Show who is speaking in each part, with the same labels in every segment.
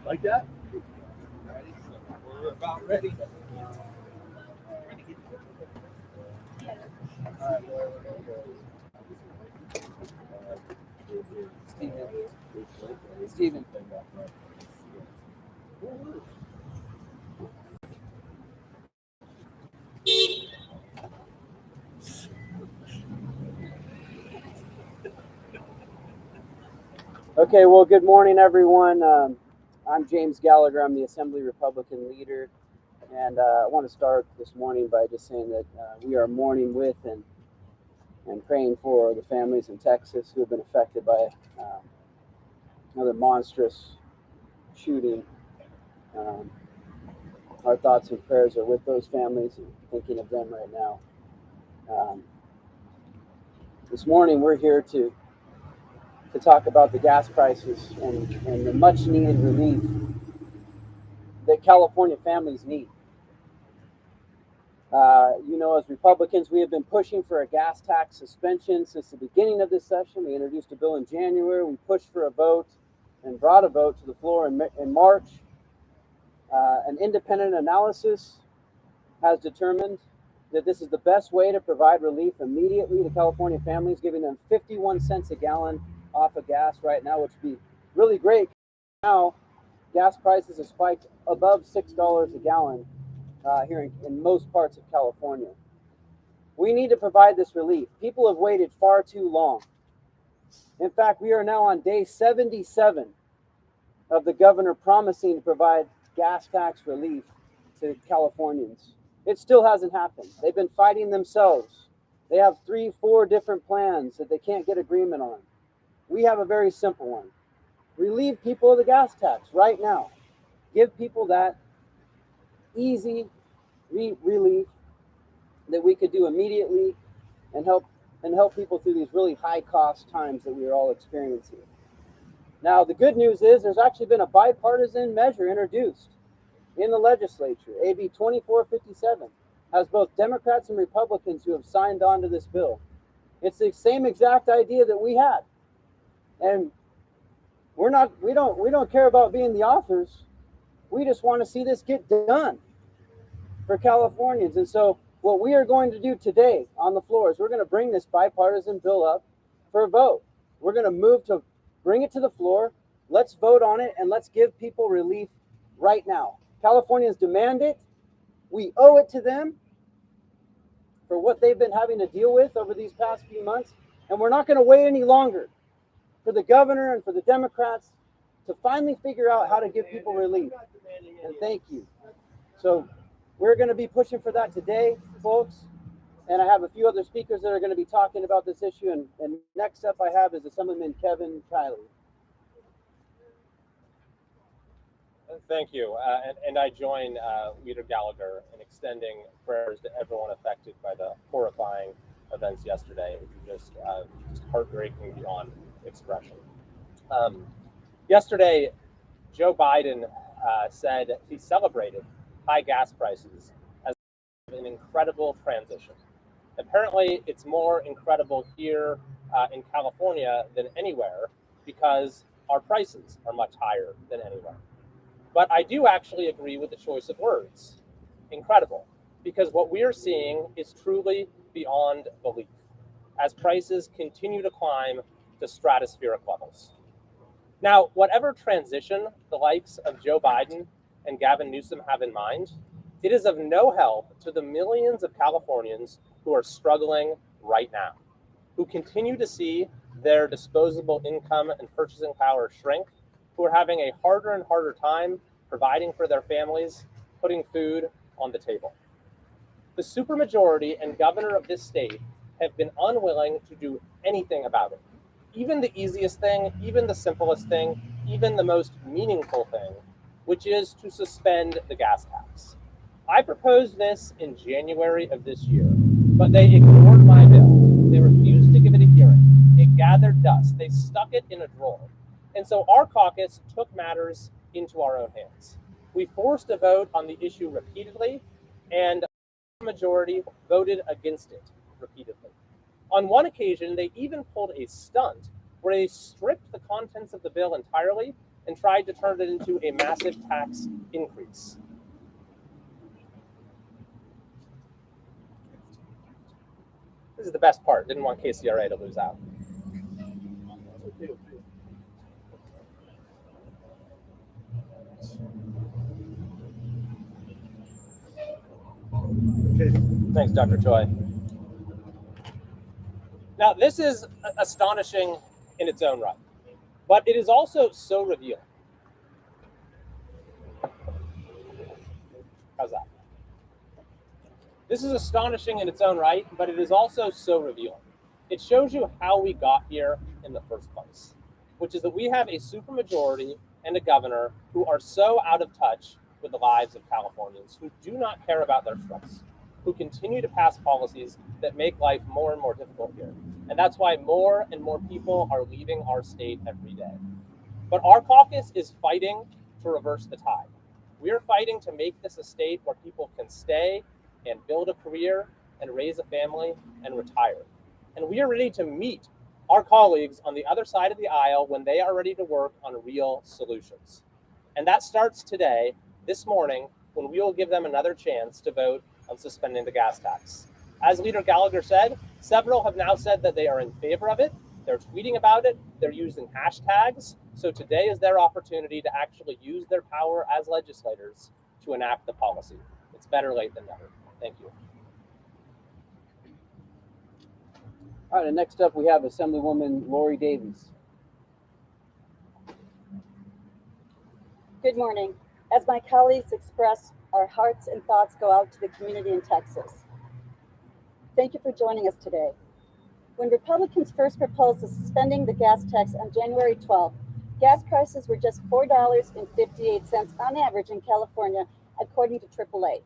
Speaker 1: Like that? We're about ready. Steven. Okay, well, good morning, everyone. I'm James Gallagher. I'm the Assembly Republican leader. And I want to start this morning by just saying that we are mourning with and praying for the families in Texas who have been affected by another monstrous shooting. Our thoughts and prayers are with those families and thinking of them right now. This morning, we're here to talk about the gas prices and the much needed relief that California families need. As Republicans, we have been pushing for a gas tax suspension since the beginning of this session. We introduced a bill in January. We pushed for a vote and brought a vote to the floor in March. An independent analysis has determined that this is the best way to provide relief immediately to California families, giving them 51 cents a gallon off of gas right now, which would be really great. Now, gas prices have spiked above $6 a gallon here in most parts of California. We need to provide this relief. People have waited far too long. In fact, we are now on day 77 of the governor promising to provide gas tax relief to Californians. It still hasn't happened. They've been fighting themselves. They have 3-4 different plans that they can't get agreement on. We have a very simple one. Relieve people of the gas tax right now. Give people that easy relief that we could do immediately and help people through these really high cost times that we are all experiencing. Now, the good news is there's actually been a bipartisan measure introduced in the legislature. AB 2457 has both Democrats and Republicans who have signed on to this bill. It's the same exact idea that we had. And we don't care about being the authors. We just want to see this get done for Californians. And so what we are going to do today on the floor is we're going to bring this bipartisan bill up for a vote. We're going to move to bring it to the floor. Let's vote on it and let's give people relief right now. Californians demand it. We owe it to them for what they've been having to deal with over these past few months. And we're not going to wait any longer for the governor and for the Democrats to finally figure out how to give people relief. And thank you. So we're going to be pushing for that today, folks. And I have a few other speakers that are going to be talking about this issue. And next up I have is Assemblyman Kevin Kiley.
Speaker 2: Thank you. And I join Leader Gallagher in extending prayers to everyone affected by the horrifying events yesterday, which were just heartbreaking beyond expression. Yesterday, Joe Biden said he celebrated high gas prices as an incredible transition. Apparently, it's more incredible here in California than anywhere because our prices are much higher than anywhere. But I do actually agree with the choice of words, incredible, because what we are seeing is truly beyond belief as prices continue to climb to stratospheric levels. Now, whatever transition the likes of Joe Biden and Gavin Newsom have in mind, it is of no help to the millions of Californians who are struggling right now, who continue to see their disposable income and purchasing power shrink, who are having a harder and harder time providing for their families, putting food on the table. The supermajority and governor of this state have been unwilling to do anything about it. Even the easiest thing, even the simplest thing, even the most meaningful thing, which is to suspend the gas tax. I proposed this in January of this year, but they ignored my bill. They refused to give it a hearing. It gathered dust. They stuck it in a drawer. And so our caucus took matters into our own hands. We forced a vote on the issue repeatedly, and the majority voted against it repeatedly. On one occasion, they even pulled a stunt where they stripped the contents of the bill entirely and tried to turn it into a massive tax increase. This is the best part. Didn't want KCRA to lose out. Thanks, Dr. Choi. Now, this is astonishing in its own right, but it is also so revealing. How's that? This is astonishing in its own right, but it is also so revealing. It shows you how we got here in the first place, which is that we have a supermajority and a governor who are so out of touch with the lives of Californians, who do not care about their struggles, who continue to pass policies that make life more and more difficult here. And that's why more and more people are leaving our state every day. But our caucus is fighting to reverse the tide. We are fighting to make this a state where people can stay and build a career and raise a family and retire. And we are ready to meet our colleagues on the other side of the aisle when they are ready to work on real solutions. And that starts today, this morning, when we will give them another chance to vote on suspending the gas tax. As Leader Gallagher said, several have now said that they are in favor of it. They're tweeting about it. They're using hashtags. So today is their opportunity to actually use their power as legislators to enact the policy. It's better late than never. Thank you.
Speaker 1: All right, and next up we have Assemblywoman Lori Davies.
Speaker 3: Good morning. As my colleagues express, our hearts and thoughts go out to the community in Texas. Thank you for joining us today. When Republicans first proposed suspending the gas tax on January 12th, gas prices were just $4.58 on average in California, according to AAA.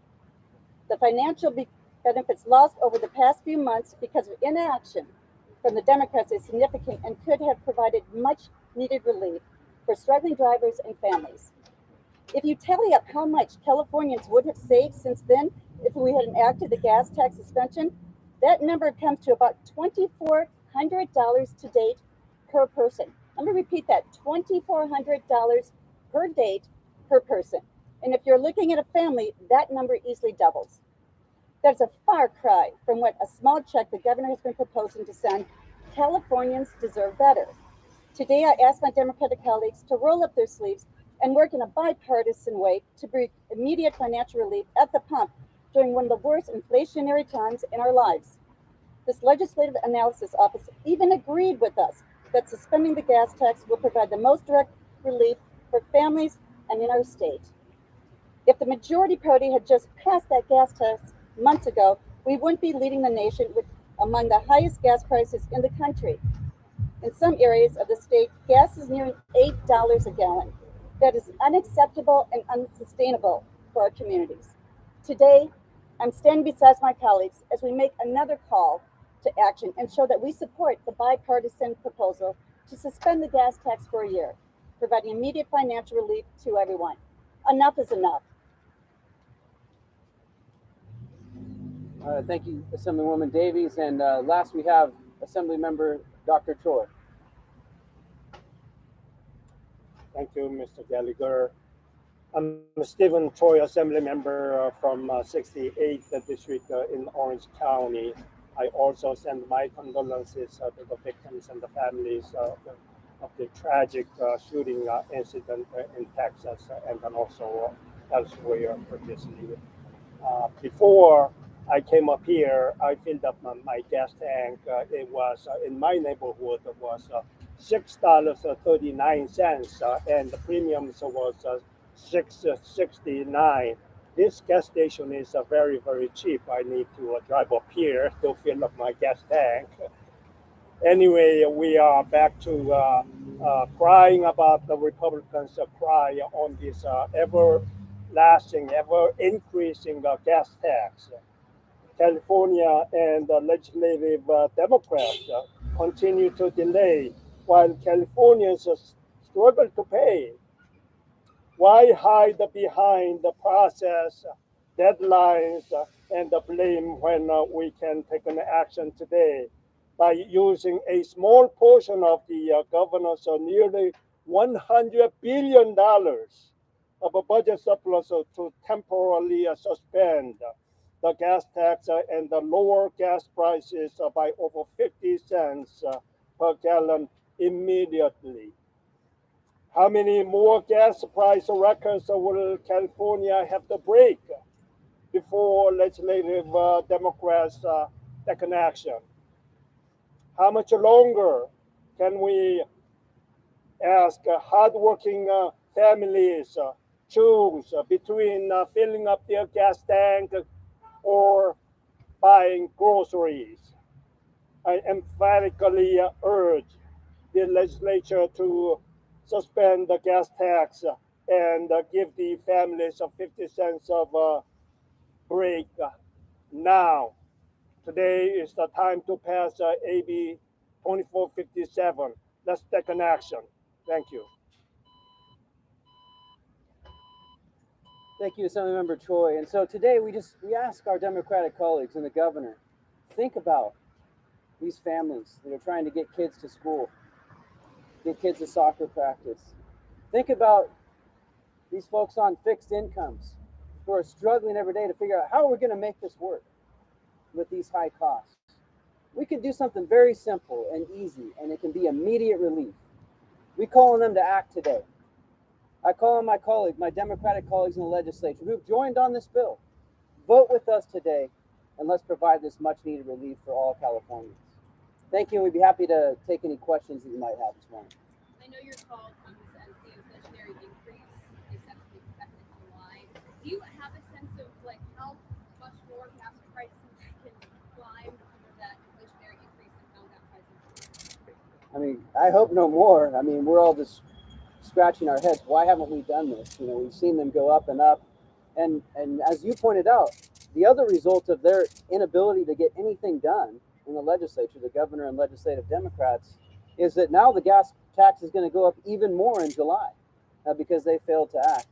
Speaker 3: The financial benefits lost over the past few months because of inaction from the Democrats is significant and could have provided much needed relief for struggling drivers and families. If you tally up how much Californians would have saved since then if we had enacted the gas tax suspension, that number comes to about $2,400 to date per person. Let me repeat that, $2,400 per date per person. And if you're looking at a family, that number easily doubles. That's a far cry from what a small check the governor has been proposing to send. Californians deserve better. Today, I ask my Democratic colleagues to roll up their sleeves and work in a bipartisan way to bring immediate financial relief at the pump during one of the worst inflationary times in our lives. This Legislative Analysis Office even agreed with us that suspending the gas tax will provide the most direct relief for families and in our state. If the majority party had just passed that gas tax months ago, we wouldn't be leading the nation with among the highest gas prices in the country. In some areas of the state, gas is nearing $8 a gallon. That is unacceptable and unsustainable for our communities. Today, I'm standing beside my colleagues as we make another call to action and show that we support the bipartisan proposal to suspend the gas tax for a year, providing immediate financial relief to everyone. Enough is enough.
Speaker 1: Thank you, Assemblywoman Davies. And last we have Assemblymember Dr. Choi.
Speaker 4: Thank you, Mr. Gallagher. I'm Stephen Choi, Assembly Member from 68th District in Orange County. I also send my condolences to the victims and the families of the tragic shooting incident in Texas and then also elsewhere previously. Before I came up here, I filled up my gas tank. It was in my neighborhood. It was $6.39, and the premiums was $6.69. This gas station is very, very cheap. I need to drive up here to fill up my gas tank. Anyway, we are back to crying about the Republicans' cry on this ever-lasting, ever-increasing gas tax. California and the legislative Democrats continue to delay while Californians struggle to pay. Why hide behind the process, deadlines, and the blame when we can take an action today? by using a small portion of the governor's nearly $100 billion of a budget surplus to temporarily suspend the gas tax and the lower gas prices by over 50 cents per gallon immediately. How many more gas price records will California have to break before legislative Democrats take an action? How much longer can we ask hardworking families choose between filling up their gas tank or buying groceries? I emphatically urge the legislature to suspend the gas tax and give the families 50 cents of break now. Today is the time to pass AB 2457. Let's take an action. Thank you.
Speaker 1: Thank you, Assemblymember Choi. And so today we ask our Democratic colleagues and the governor, think about these families that are trying to get kids to school, get kids to soccer practice. Think about these folks on fixed incomes who are struggling every day to figure out how we're going to make this work with these high costs. We can do something very simple and easy, and it can be immediate relief. We call on them to act today. I call on my colleagues, my Democratic colleagues in the legislature who've joined on this bill. Vote with us today, and let's provide this much needed relief for all Californians. Thank you, and we'd be happy to take any questions that you might have this morning.
Speaker 5: I know your call comes as the inflationary increase is set to be effective in July. Do you have a sense of like how much more gas prices can climb under that inflationary increase and how that prices?
Speaker 1: I mean, I hope no more. I mean, we're all just scratching our heads. Why haven't we done this? You know, we've seen them go up and up. And as you pointed out, the other result of their inability to get anything done in the legislature, the governor and legislative Democrats, is that now the gas tax is going to go up even more in July because they failed to act.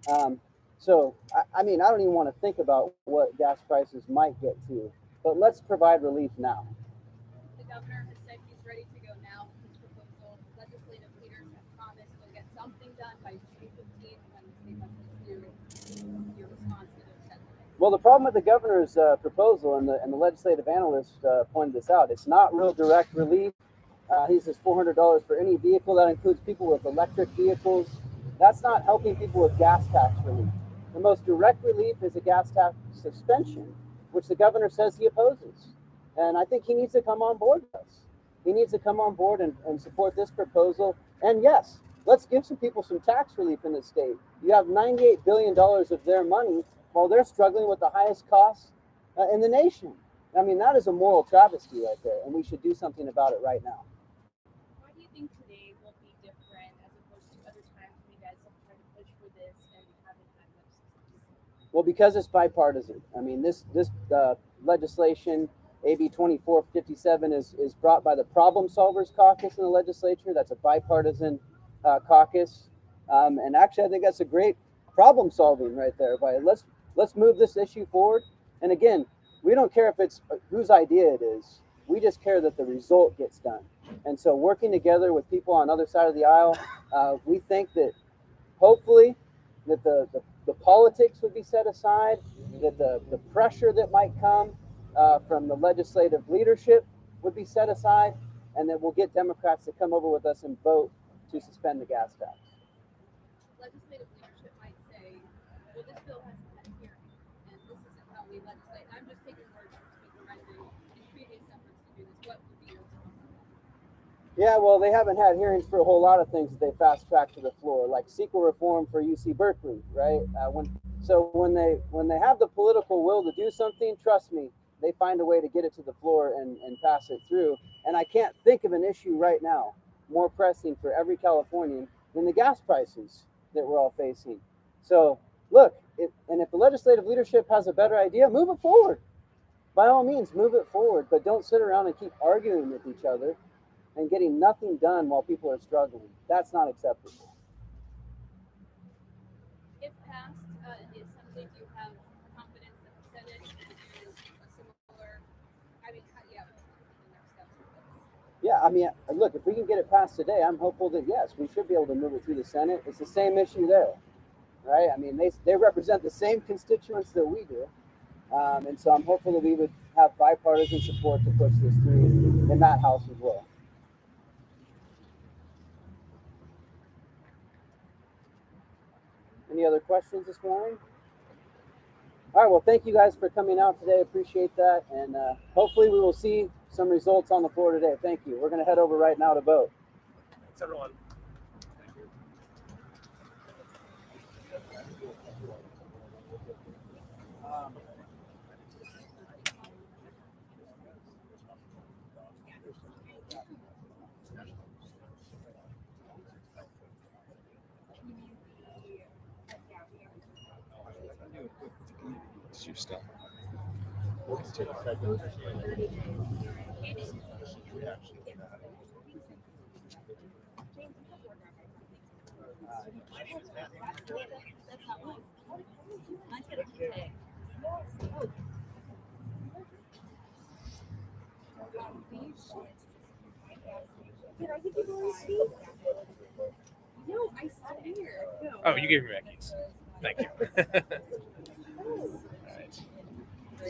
Speaker 1: I mean, I don't even want to think about what gas prices might get to, but let's provide relief now.
Speaker 5: The governor has said he's ready to go now with his proposal. Legislative leaders have promised they'll get something done by June 15th when the state budget is due. Your response to those sentiments?
Speaker 1: Well, the problem with the governor's proposal, and the legislative analyst pointed this out, it's not real direct relief. He says $400 for any vehicle. That includes people with electric vehicles. That's not helping people with gas tax relief. The most direct relief is a gas tax suspension, which the governor says he opposes. And I think he needs to come on board with us. He needs to come on board and support this proposal. And yes, let's give some people some tax relief in the state. You have $98 billion of their money while they're struggling with the highest costs in the nation. I mean, that is a moral travesty right there, and we should do something about it right now.
Speaker 5: Why do you think today will be different as opposed to other times when you guys have tried to push for this and haven't had much success?
Speaker 1: Well, because it's bipartisan. I mean, this legislation, AB 2457, is brought by the Problem Solvers Caucus in the legislature. That's a bipartisan caucus, and actually, I think that's a great problem solving right there. By let's move this issue forward. And again, we don't care if it's whose idea it is. We just care that the result gets done. And so, working together with people on the other side of the aisle, we think that hopefully that the politics would be set aside, that the pressure that might come from the legislative leadership would be set aside, and that we'll get Democrats to come over with us and vote to suspend the gas tax.
Speaker 5: Legislative leadership might say, well, this bill hasn't had a hearing, and this isn't how we legislate. I'm just taking words from Speaker Rendon in previous efforts to do this. What would be your response?
Speaker 1: Yeah, well, they haven't had hearings for a whole lot of things that they fast tracked to the floor, like CEQA reform for UC Berkeley, right? When they have the political will to do something, trust me, they find a way to get it to the floor and pass it through. And I can't think of an issue right now more pressing for every Californian than the gas prices that we're all facing. So look, if the legislative leadership has a better idea, move it forward. By all means, move it forward, but don't sit around and keep arguing with each other and getting nothing done while people are struggling. That's not acceptable.
Speaker 5: If passed in the Assembly, do you have confidence that the Senate is a similar, I mean, yeah, the next steps?
Speaker 1: Yeah, I mean, look, if we can get it passed today, I'm hopeful that yes, we should be able to move it through the Senate. It's the same issue there, right? I mean, they represent the same constituents that we do. And so I'm hopeful that we would have bipartisan support to push this through in that House as well. Any other questions this morning? All right, well, thank you guys for coming out today. Appreciate that. And hopefully we will see some results on the floor today. Thank you. We're going to head over right now to vote.
Speaker 2: Thanks, everyone.
Speaker 6: It's your stuff.
Speaker 5: No, I swear.
Speaker 6: Oh, you gave me my keys. Thank you. Alright.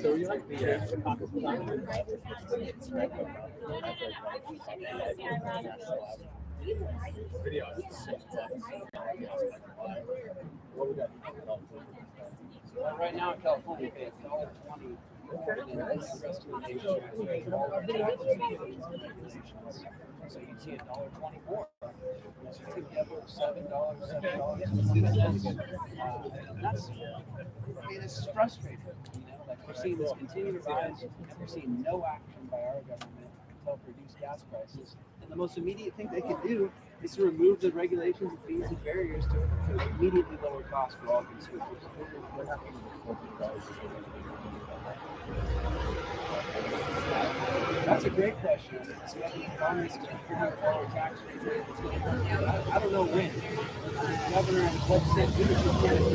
Speaker 2: So you like the
Speaker 1: Well, right now in California, pay $1.20. So you'd see $1.20 more. So together, $7. That's, I mean, it's frustrating. You know, like we're seeing this continued rise, and we're seeing no action by our government to help reduce gas prices. And the most immediate thing they can do is to remove the regulations and fees and barriers to immediately lower costs for all consumers. What happened That's a great question. So Congress is going to forward tax rates. I don't know when. The governor and legislative leadership can't